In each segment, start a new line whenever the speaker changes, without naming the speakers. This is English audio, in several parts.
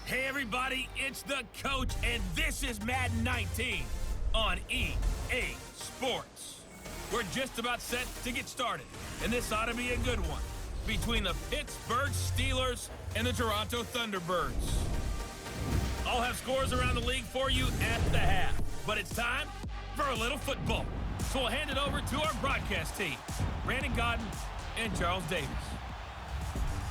Hey everybody, it's the coach, and this is Madden 19 on EA Sports. We're just about set to get started, and this ought to be a good one between the Pittsburgh Steelers and the Toronto Thunderbirds. I'll have scores around the league for you at the half, but it's time for a little football. So we'll hand it over to our broadcast team, Brandon Godden and Charles Davis.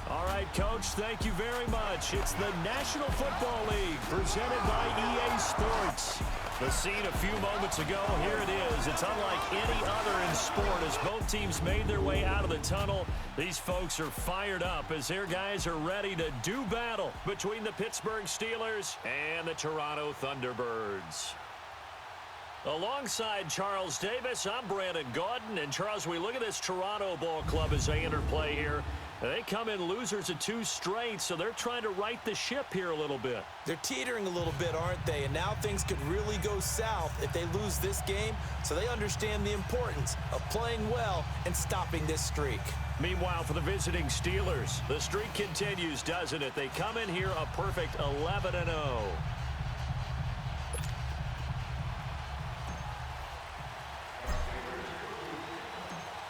All right, Coach, thank you very much. It's the National Football League presented by EA Sports. The scene a few moments ago, here it is. It's unlike any other in sport as both teams made their way out of the tunnel. These folks are fired up as their guys are ready to do battle between the Pittsburgh Steelers and the Toronto Thunderbirds. Alongside Charles Davis, I'm Brandon Godden. And Charles, we look at this Toronto ball club as they enter play here. They come in losers of 2 straight, so they're trying to right the ship here a little bit.
They're teetering a little bit, aren't they? And now things could really go south if they lose this game, so they understand the importance of playing well and stopping this streak.
Meanwhile, for the visiting Steelers, the streak continues, doesn't it? They come in here a perfect 11-0.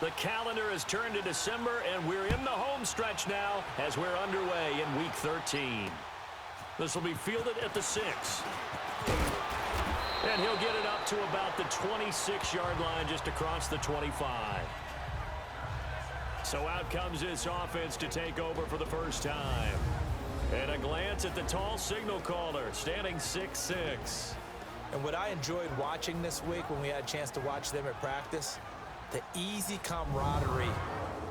The calendar has turned to December, and we're in the home stretch now as we're underway in Week 13. This will be fielded at the 6. And he'll get it up to about the 26-yard line just across the 25. So out comes this offense to take over for the first time. And a glance at the tall signal caller, standing 6'6".
And what I enjoyed watching this week when we had a chance to watch them at practice, the easy camaraderie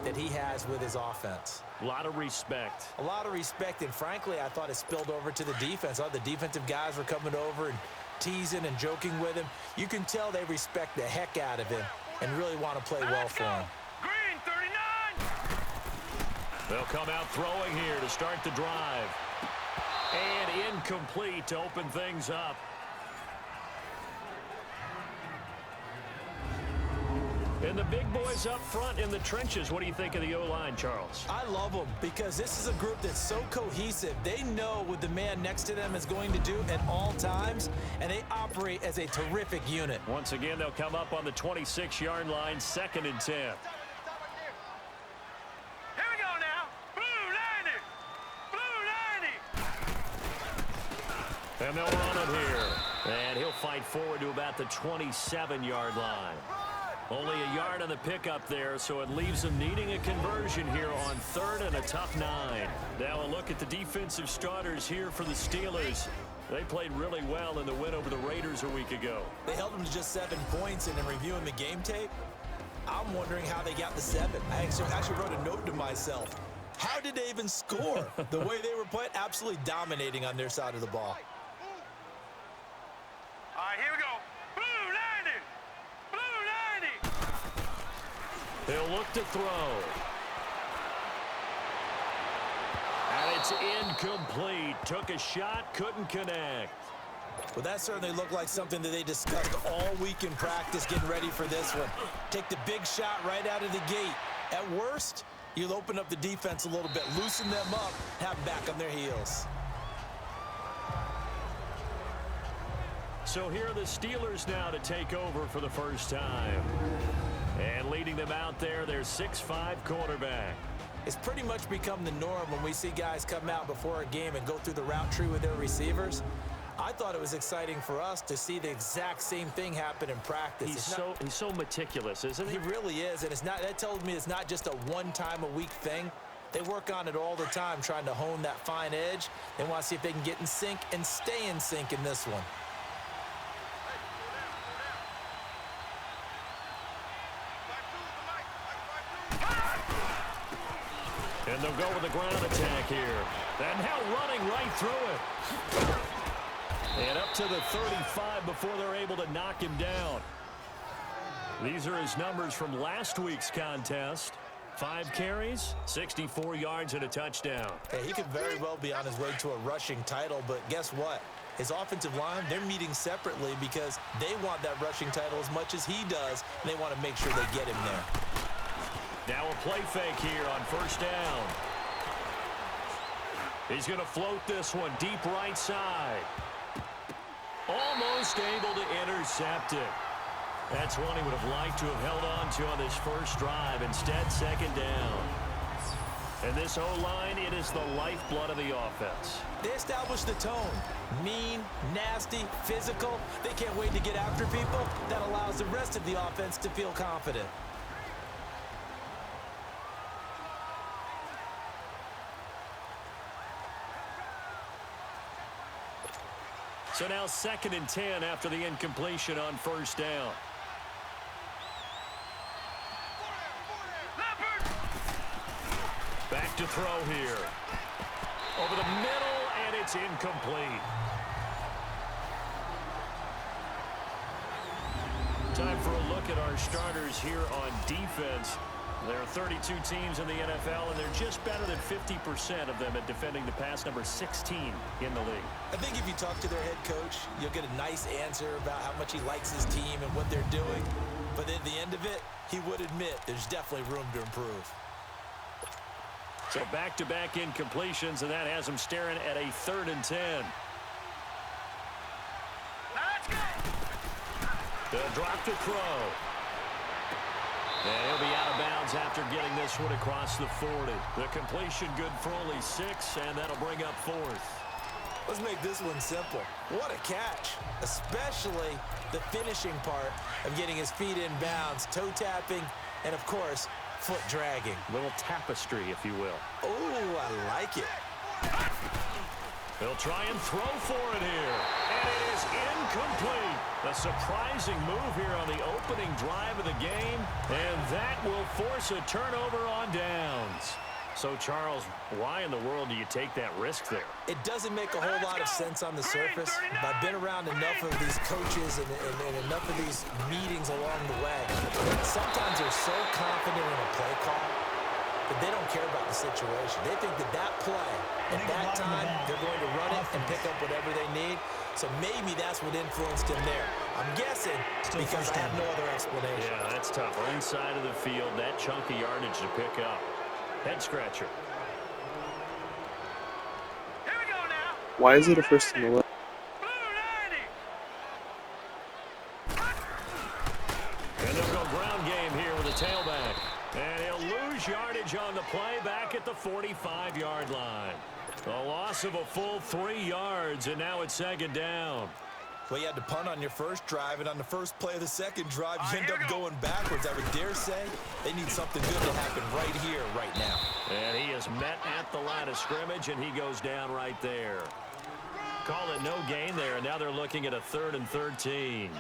that he has with his offense.
A lot of respect.
A lot of respect, and frankly, I thought it spilled over to the defense. All the defensive guys were coming over and teasing and joking with him. You can tell they respect the heck out of him and really want to play well for him.
Green 39!
They'll come out throwing here to start the drive. And incomplete to open things up. And the big boys up front in the trenches. What do you think of the O-line, Charles?
I love them because this is a group that's so cohesive. They know what the man next to them is going to do at all times, and they operate as a terrific unit.
Once again, they'll come up on the 26-yard line, 2nd and 10.
Here we go now. Blue 90! Blue 90!
And they'll run it here. And he'll fight forward to about the 27-yard line. Only a yard on the pickup there, so it leaves them needing a conversion here on 3rd and a tough 9. Now a look at the defensive starters here for the Steelers. They played really well in the win over the Raiders a week ago.
They held them to just 7 points, and in reviewing the game tape, I'm wondering how they got the 7. I actually wrote a note to myself. How did they even score? The way they were playing, absolutely dominating on their side of the ball.
All right, here we go. Blue 90!
They'll look to throw. And it's incomplete. Took a shot, couldn't connect.
Well, that certainly looked like something that they discussed all week in practice, getting ready for this one. Take the big shot right out of the gate. At worst, you'll open up the defense a little bit, loosen them up, have them back on their heels.
So here are the Steelers now to take over for the first time. And leading them out there, their 6'5" quarterback.
It's pretty much become the norm when we see guys come out before a game and go through the route tree with their receivers. I thought it was exciting for us to see the exact same thing happen in practice.
He's so meticulous, isn't he?
He really is, and that tells me it's not just a one-time-a-week thing. They work on it all the time, trying to hone that fine edge. They want to see if they can get in sync and stay in sync in this one.
And they'll go with the ground attack here. And now running right through it. And up to the 35 before they're able to knock him down. These are his numbers from last week's contest. 5 carries, 64 yards, and a touchdown.
Hey, he could very well be on his way to a rushing title, but guess what? His offensive line, they're meeting separately because they want that rushing title as much as he does, and they want to make sure they get him there.
Now a play fake here on 1st down. He's going to float this one deep right side. Almost able to intercept it. That's one he would have liked to have held on to on this first drive. Instead, second down. And this O-line, it is the lifeblood of the offense.
They established the tone. Mean, nasty, physical. They can't wait to get after people. That allows the rest of the offense to feel confident.
So now 2nd and 10 after the incompletion on first down. Back to throw here. Over the middle, and it's incomplete. Time for a look at our starters here on defense. There are 32 teams in the NFL, and they're just better than 50% of them at defending the pass, number 16 in the league.
I think if you talk to their head coach, you'll get a nice answer about how much he likes his team and what they're doing. But at the end of it, he would admit there's definitely room to improve.
So back-to-back incompletions, and that has him staring at a 3rd and 10. They'll drop to throw. And he'll be out of bounds after getting this one across the 40. The completion good for only 6, and that'll bring up 4th.
Let's make this one simple. What a catch, especially the finishing part of getting his feet in bounds, toe tapping, and of course, foot dragging.
Little tapestry, if you will.
Oh, I like it.
They'll try and throw for it here. And it is incomplete. A surprising move here on the opening drive of the game. And that will force a turnover on downs. So, Charles, why in the world do you take that risk there?
It doesn't make a whole lot of sense on the surface, but I've been around enough of these coaches and enough of these meetings along the way. Sometimes they're so confident in a play call that they don't care about the situation. They think that that play, at that time, they're going to run it and pick up whatever they need. So maybe that's what influenced him there. I'm guessing because I have no other explanation.
Yeah, that's tough. Inside of the field, that chunk of yardage to pick up. Head scratcher.
Here we go now.
Why is it a first and 11?
And they'll go ground game here with a tailback. And he'll lose yardage on the play back at the 45-yard line. A loss of a full 3 yards, and now it's 2nd down.
Well, you had to punt on your first drive, and on the first play of the second drive, you end up going backwards. I would dare say they need something good to happen right here, right now.
And he is met at the line of scrimmage, and he goes down right there. Call it no gain there, and now they're looking at a 3rd and 13.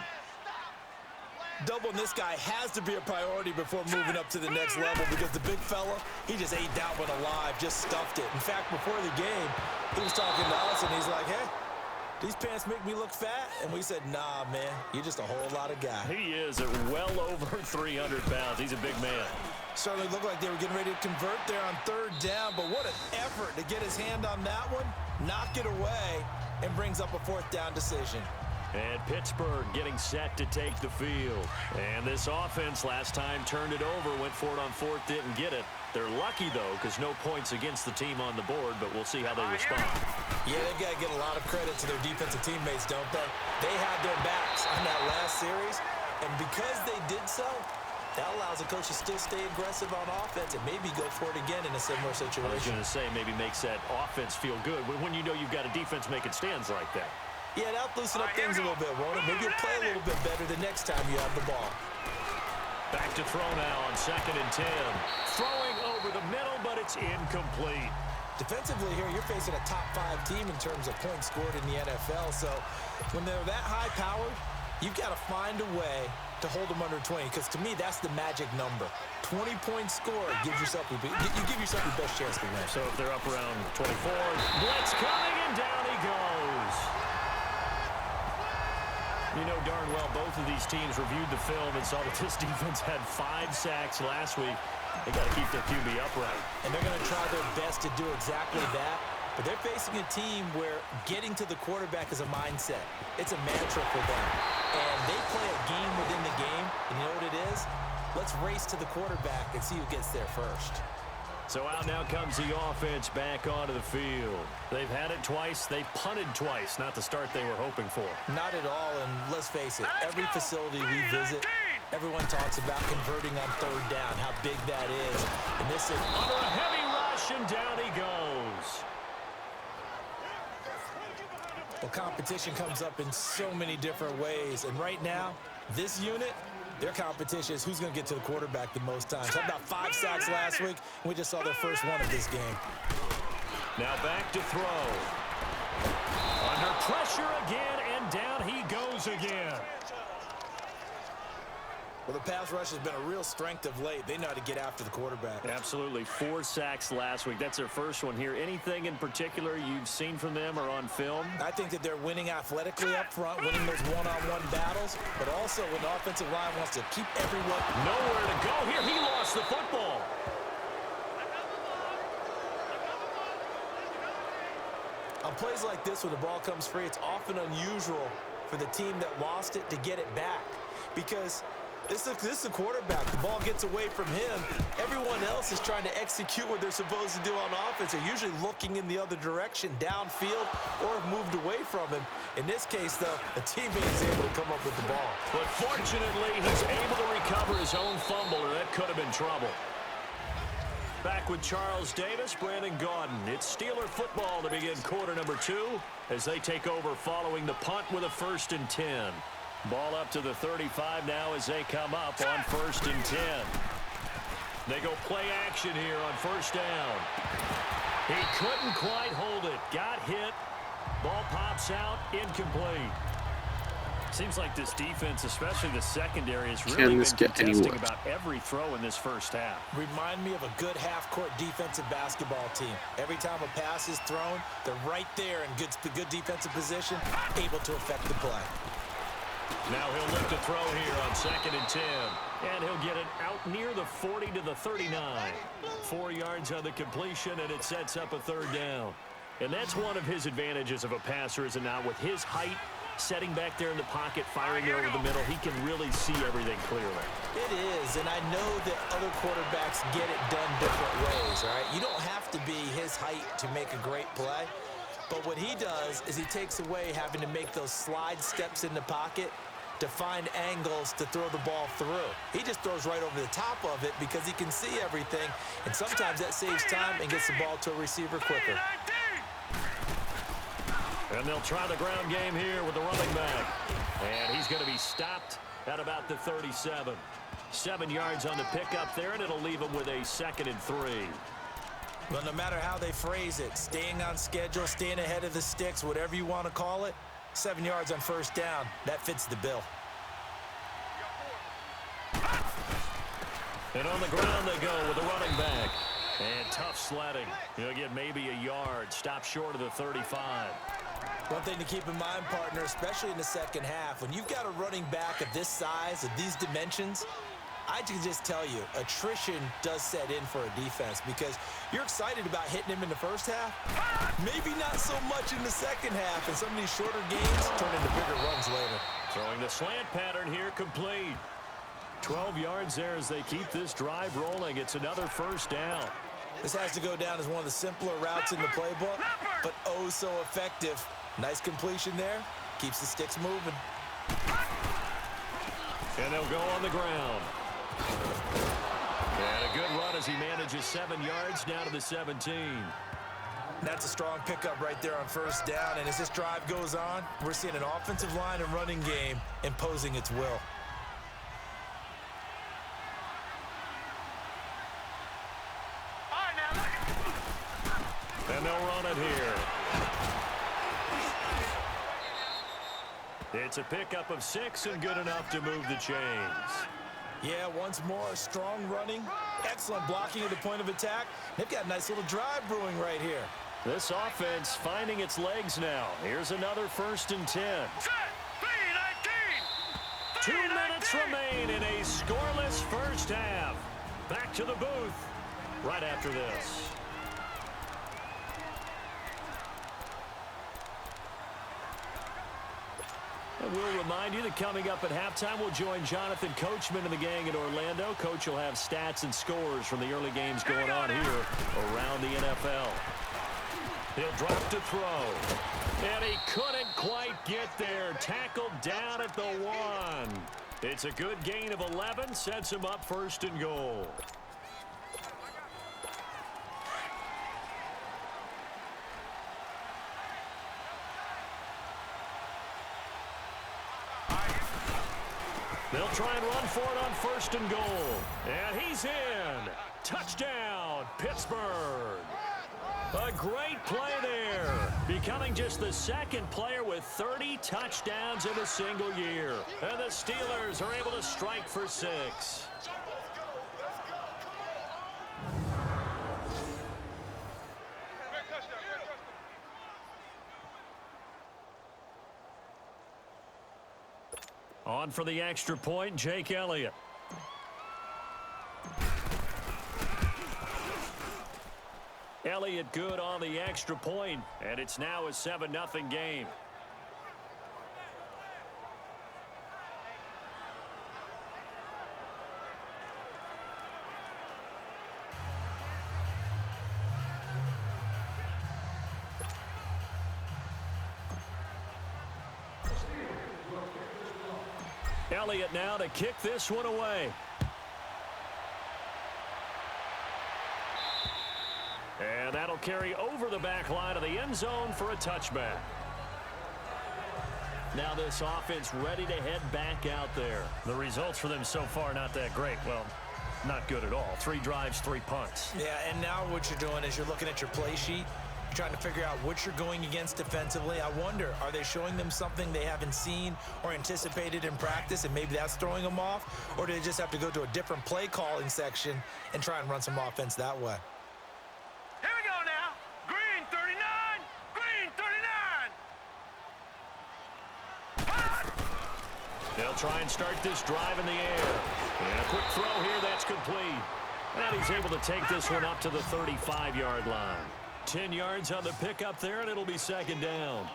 Doubling this guy has to be a priority before moving up to the next level because the big fella, he just ate that one alive, just stuffed it. In fact, before the game, he was talking to us, and he's like, hey, these pants make me look fat? And we said, nah, man, you're just a whole lot of guy.
He is at well over 300 pounds. He's a big man.
Certainly looked like they were getting ready to convert there on 3rd down, but what an effort to get his hand on that one, knock it away, and brings up a 4th down decision.
And Pittsburgh getting set to take the field. And this offense last time turned it over, went for it on 4th, didn't get it. They're lucky, though, because no points against the team on the board, but we'll see how they respond.
Yeah, they've got to get a lot of credit to their defensive teammates, don't they? They had their backs on that last series, and because they did so, that allows the coach to still stay aggressive on offense and maybe go for it again in a similar situation.
I was going to say maybe makes that offense feel good when you know you've got a defense making stands like that.
Yeah, that'll loosen up things a little bit, won't it? Maybe you'll play a little bit better the next time you have the ball.
Back to throw now on 2nd and 10. Throwing over the middle, but it's incomplete.
Defensively here, you're facing a top 5 team in terms of points scored in the NFL. So when they're that high-powered, you've got to find a way to hold them under 20, because to me, that's the magic number. 20 points scored gives yourself you give yourself your best chance to win.
So if they're up around 24, blitz coming, and down he goes. You know darn well both of these teams reviewed the film and saw that this defense had 5 sacks last week. They got to keep their QB upright.
And they're going to try their best to do exactly that. But they're facing a team where getting to the quarterback is a mindset. It's a mantra for them. And they play a game within the game. And you know what it is? Let's race to the quarterback and see who gets there first.
So out now comes the offense back onto the field. They've had it twice. They punted twice. Not the start they were hoping for.
Not at all, and let's face it, every facility we visit, everyone talks about converting on third down, how big that is. And this is
under a heavy rush, and down he goes.
Well, competition comes up in so many different ways, and right now, this unit, their competition is who's going to get to the quarterback the most times. How about 5 sacks last week? We just saw their first one of this game.
Now back to throw. Under pressure again, and down he goes again.
Well, the pass rush has been a real strength of late. They know how to get after the quarterback.
Absolutely. 4 sacks last week. That's their first one here. Anything in particular you've seen from them or on film?
I think that they're winning athletically up front, winning those one-on-one battles, but also when the offensive line wants to keep everyone.
Nowhere to go here. He lost the football.
On plays like this, when the ball comes free, it's often unusual for the team that lost it to get it back because this is a quarterback. The ball gets away from him. Everyone else is trying to execute what they're supposed to do on offense. They're usually looking in the other direction, downfield, or have moved away from him. In this case, though, the teammate is able to come up with the ball.
But fortunately, he's able to recover his own fumble, or that could have been trouble. Back with Charles Davis, Brandon Gaudin. It's Steeler football to begin quarter number 2 as they take over following the punt with a 1st and 10. Ball up to the 35 now as they come up on 1st and 10. They go play action here on 1st down. He couldn't quite hold it. Got hit. Ball pops out. Incomplete. Seems like this defense, especially the secondary, has really been contesting about every throw in this first half.
Remind me of a good half-court defensive basketball team. Every time a pass is thrown, they're right there in good defensive position, able to affect the play.
Now he'll look to throw here on 2nd and 10. And he'll get it out near the 40 to the 39. 4 yards on the completion, and it sets up a 3rd down. And that's one of his advantages of a passer, is it not? With his height, setting back there in the pocket, firing it over the middle, he can really see everything clearly.
It is, and I know that other quarterbacks get it done different ways, all right? You don't have to be his height to make a great play. But what he does is he takes away having to make those slide steps in the pocket to find angles to throw the ball through. He just throws right over the top of it because he can see everything, and sometimes that saves time and gets the ball to a receiver quicker.
And they'll try the ground game here with the running back. And he's going to be stopped at about the 37. 7 yards on the pickup there, and it'll leave him with a 2nd and 3.
Well, no matter how they phrase it, staying on schedule, staying ahead of the sticks, whatever you want to call it, 7 yards on 1st down, that fits the bill.
And on the ground they go with the running back. And tough sledding. He'll get maybe a yard, stop short of the 35.
One thing to keep in mind, partner, especially in the second half, when you've got a running back of this size, of these dimensions, I can just tell you, attrition does set in for a defense because you're excited about hitting him in the first half. Maybe not so much in the second half, and some of these shorter games turn into bigger runs later.
Throwing the slant pattern here, complete. 12 yards there as they keep this drive rolling. It's another 1st down.
This has to go down as one of the simpler routes in the playbook, but oh so effective. Nice completion there. Keeps the sticks moving.
And they'll go on the ground. And a good run as he manages 7 yards down to the 17.
That's a strong pickup right there on 1st down. And as this drive goes on, we're seeing an offensive line and running game imposing its will.
And they'll run it here. It's a pickup of 6 and good enough to move the chains.
Yeah, once more, strong running, excellent blocking at the point of attack. They've got a nice little drive brewing right here.
This offense finding its legs now. Here's another 1st and 10. 2 minutes remain in a scoreless first half. Back to the booth right after this. And we'll remind you that coming up at halftime, we'll join Jonathan Coachman and the gang in Orlando. Coach will have stats and scores from the early games going on here around the NFL. He'll drop to throw. And he couldn't quite get there. Tackled down at the 1. It's a good gain of 11. Sets him up 1st and goal. They'll try and run for it on 1st and goal. And he's in. Touchdown, Pittsburgh. A great play there. Becoming just the 2nd player with 30 touchdowns in a single year. And the Steelers are able to strike for 6. On for the extra point, Jake Elliott. Elliott good on the extra point, and it's now a 7-0 game. Elliott now to kick this one away. And that'll carry over the back line of the end zone for a touchback. Now this offense ready to head back out there. The results for them so far not that great. Well, not good at all. 3 drives, 3 punts.
Yeah, and now what you're doing is you're looking at your play sheet. You're trying to figure out what you're going against defensively. I wonder, are they showing them something they haven't seen or anticipated in practice, and maybe that's throwing them off? Or do they just have to go to a different play calling section and try and run some offense that way?
Here we go now. Green 39. Green 39.
They'll try and start this drive in the air. And a quick throw here, that's complete. And he's able to take this one up to the 35-yard line. 10 yards on the pickup there, and it'll be 2nd down.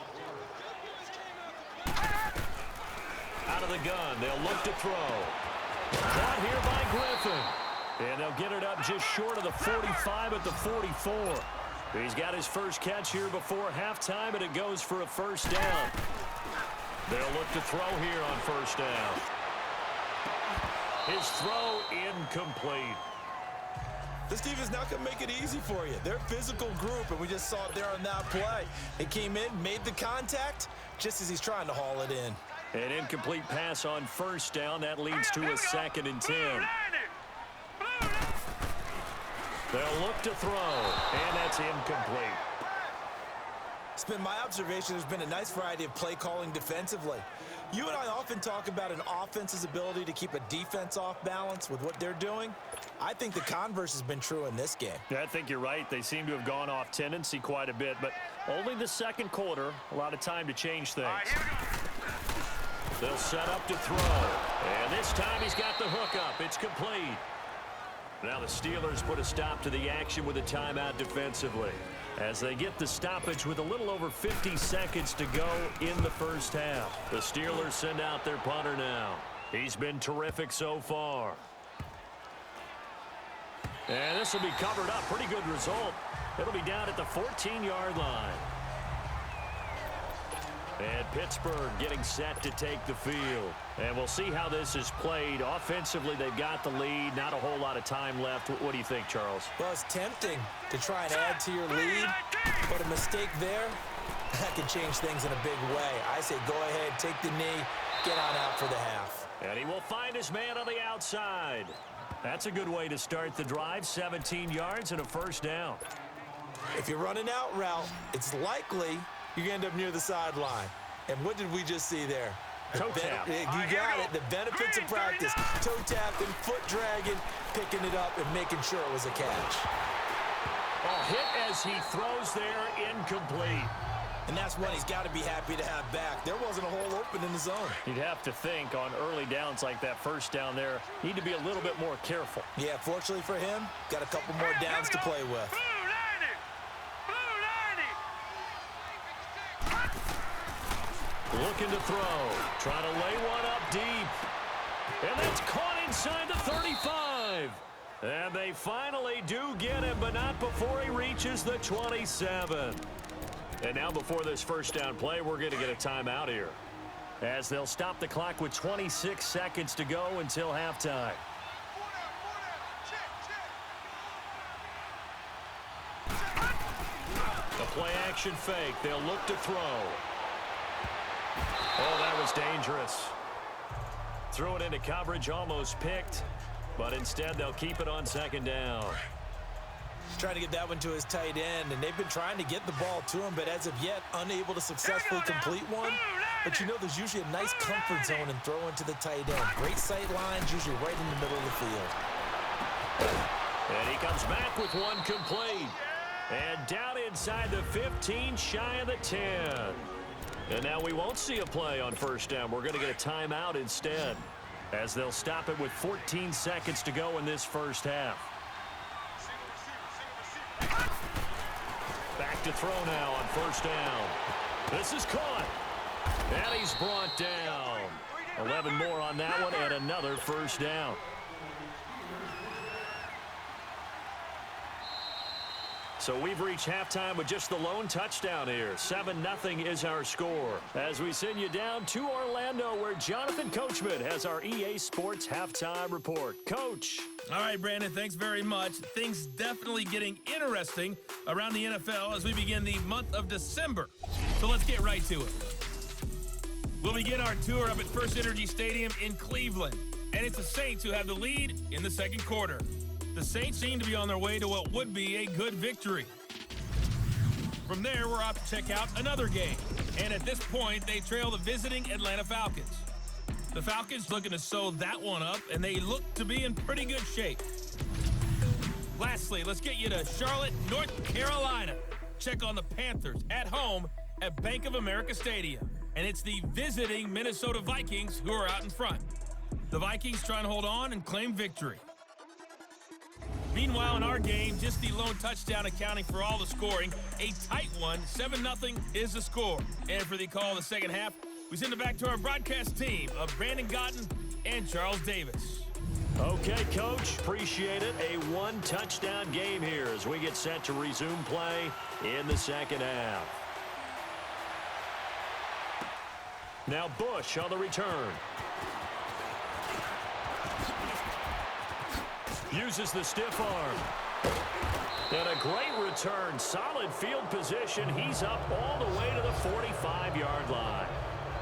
Out of the gun, they'll look to throw. Caught here by Griffin. And they'll get it up just short of the 45 at the 44. He's got his first catch here before halftime, and it goes for a 1st down. They'll look to throw here on 1st down. His throw incomplete.
This defense not going to make it easy for you. They're a physical group, and we just saw it there on that play. They came in, made the contact, just as he's trying to haul it in.
An incomplete pass on 1st down. That leads to a 2nd and 10. They'll look to throw, and that's incomplete.
It's been my observation there's been a nice variety of play calling defensively. You and I often talk about an offense's ability to keep a defense off balance with what they're doing. I think the converse has been true in this game.
Yeah, I think you're right. They seem to have gone off tendency quite a bit, but only the 2nd quarter, a lot of time to change things. They'll set up to throw, and this time he's got the hook up. It's complete. Now the Steelers put a stop to the action with a timeout defensively as they get the stoppage with a little over 50 seconds to go in the 1st half. The Steelers send out their punter now. He's been terrific so far. And this will be covered up. Pretty good result. It'll be down at the 14-yard line. And Pittsburgh getting set to take the field. And we'll see how this is played. Offensively, they've got the lead. Not a whole lot of time left. What do you think, Charles?
Well, it's tempting to try and add to your lead, but a mistake there, that can change things in a big way. I say go ahead, take the knee, get on out for the half.
And he will find his man on the outside. That's a good way to start the drive. 17 yards and a 1st down.
If you're running out route, it's likely you're going to end up near the sideline. And what did we just see there?
Toe tap.
You got it. The benefits of practice. Toe tapping, foot dragging, picking it up, and making sure it was a catch.
A hit as he throws there, incomplete.
And that's one he's got to be happy to have back. There wasn't a hole open in the zone.
You'd have to think on early downs like that 1st down there, need to be a little bit more careful.
Yeah, fortunately for him, got a couple more downs to play with.
Looking to throw. Trying to lay one up deep. And that's caught inside the 35. And they finally do get him, but not before he reaches the 27. And now before this first down play, we're going to get a timeout here, as they'll stop the clock with 26 seconds to go until halftime. The play action fake. They'll look to throw. Oh, that was dangerous. Threw it into coverage, almost picked, but instead they'll keep it on second down.
Trying to get that one to his tight end, and they've been trying to get the ball to him, but as of yet, unable to successfully complete one. But you know, there's usually a nice comfort zone in throwing to the tight end. Great sight lines, usually right in the middle of the field.
And he comes back with one complete. And down inside the 15, shy of the 10. And now we won't see a play on first down. We're going to get a timeout instead, as they'll stop it with 14 seconds to go in this first half. Back to throw now on first down. This is caught. And he's brought down. 11 more on that one and another first down. So we've reached halftime with just the lone touchdown here. 7-0 is our score, as we send you down to Orlando, where Jonathan Coachman has our EA Sports halftime report. Coach.
All right, Brandon, thanks very much. Things definitely getting interesting around the NFL as we begin the month of December. So let's get right to it. We'll begin our tour up at First Energy Stadium in Cleveland, and it's the Saints who have the lead in the second quarter. The Saints seem to be on their way to what would be a good victory. From there, we're off to check out another game. And at this point, they trail the visiting Atlanta Falcons. The Falcons looking to sew that one up, and they look to be in pretty good shape. Lastly, let's get you to Charlotte, North Carolina. Check on the Panthers at home at Bank of America Stadium. And it's the visiting Minnesota Vikings who are out in front. The Vikings trying to hold on and claim victory. Meanwhile, in our game, just the lone touchdown accounting for all the scoring. A tight one, 7-0 is the score. And for the call of the second half, we send it back to our broadcast team of Brandon Gotten and Charles Davis.
Okay, Coach, appreciate it. A one-touchdown game here as we get set to resume play in the second half. Now Bush on the return. Uses the stiff arm. And a great return. Solid field position. He's up all the way to the 45-yard line.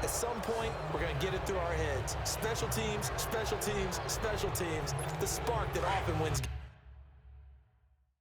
At some point, we're going to get it through our heads. Special teams, special teams, special teams. The spark that often wins games.